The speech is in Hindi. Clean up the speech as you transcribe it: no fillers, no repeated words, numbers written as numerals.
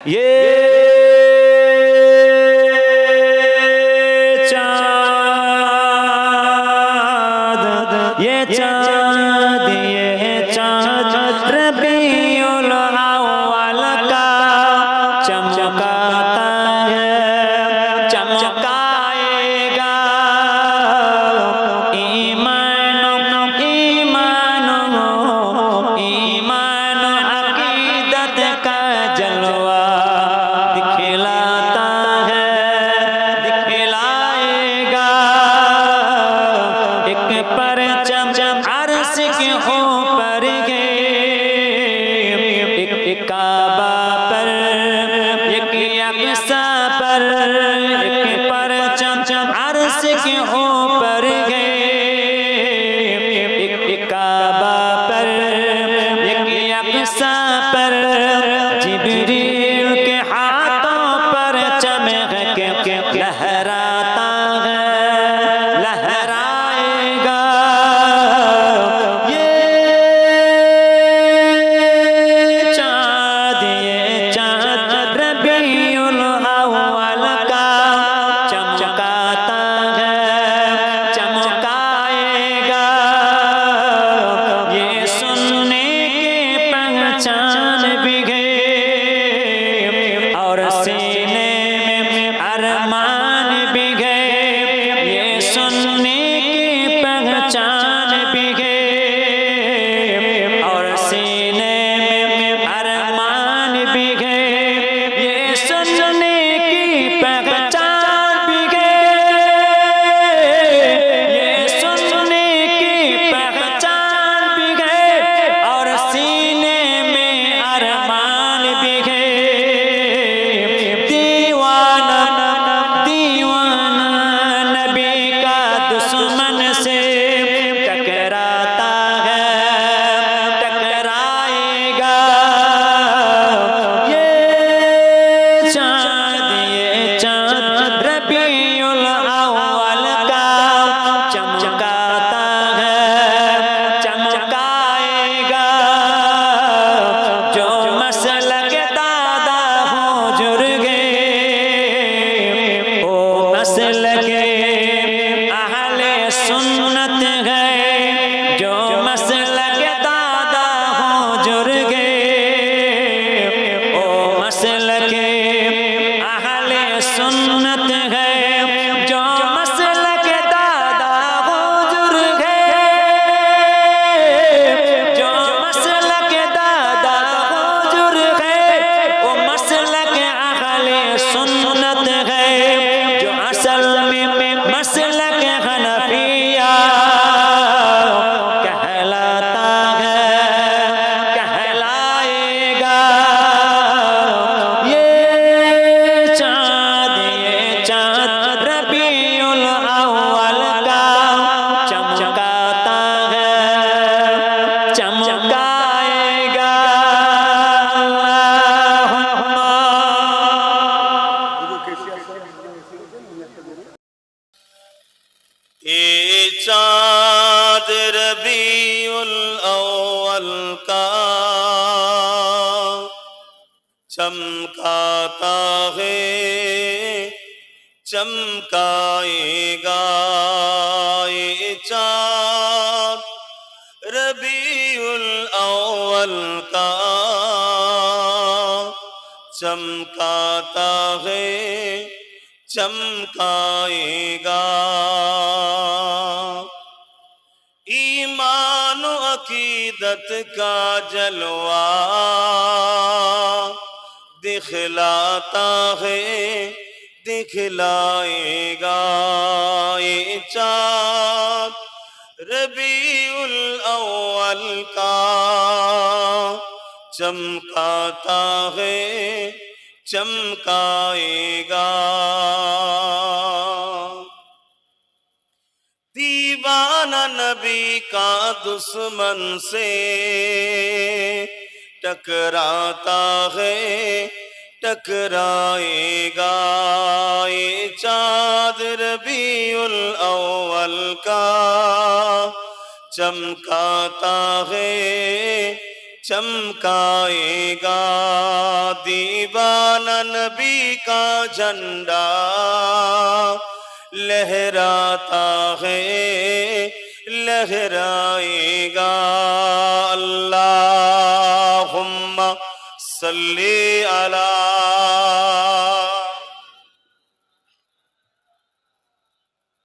ये चाँद ये चाँद रबीउल अव्वल का चमकाता है, चमकाएगा ईमान अकीदत का जलवा दिखलाता है, दिखलाएगा एक परचम अर्श के ऊपर गए, एक काबा पर एक अक्सा पर, एक परचम अर्श के ऊपर गए, एक काबा पर एक अक्सा पर, जिब्रील के हाथों पर चमक के लहराता है, लहराएगा ये चाँद रबीउल अव्वल का चमकाता है, चमकाएगा ये सुनने के पहचान भी गए और सीने में अरमान भी गए, ये सुनने की पहचान भी गए और सीने में अरमान भी गए, ये सुनने की पहचान भी गए, ये सुनने की पहचान भी गए और सीने में अरमान भी गए। दीवाना दीवाना नबी का दुश्मन से टकराता है, टकराएगा ये चाँद रबीउल अव्वल का चमकाता है, चमकाएगा जो मसलक दादा हुजूर गए, ओ मसलक अहले सुन्नत है, जो मसलक दादा हुजूर गए, ओ मसलक अहले सुन्नत है, जो मसलक दादा हुजूर गए, जो मसलक दादा हुजूर गए, वो मसलक अहले सुन्नत है, जो असल में मसलक हनफिया कहलाता है, कहलाएगा ये चाँद रबीउल अव्वल का चमकाता है, चमकाएगा। ये चाँद रबीउल अव्वल का चमकाता है, चमकाएगा ये चाँद रबीउल अव्वल का चमकाता है, चमकाएगा ईमान अकीदत का जलवा दिखलाता है, दिखलाएगा ये चाँद रबीउल अव्वल का चमकाता है, चमकाएगा दीवाना नबी का दुश्मन से टकराता है, टकराएगा ये चाँद रबीउल अव्वल का चमकाता है, चमकाएगा दीवाना नबी का झंडा लहराता है लहराएगा अल्लाहुम्मा सल्ली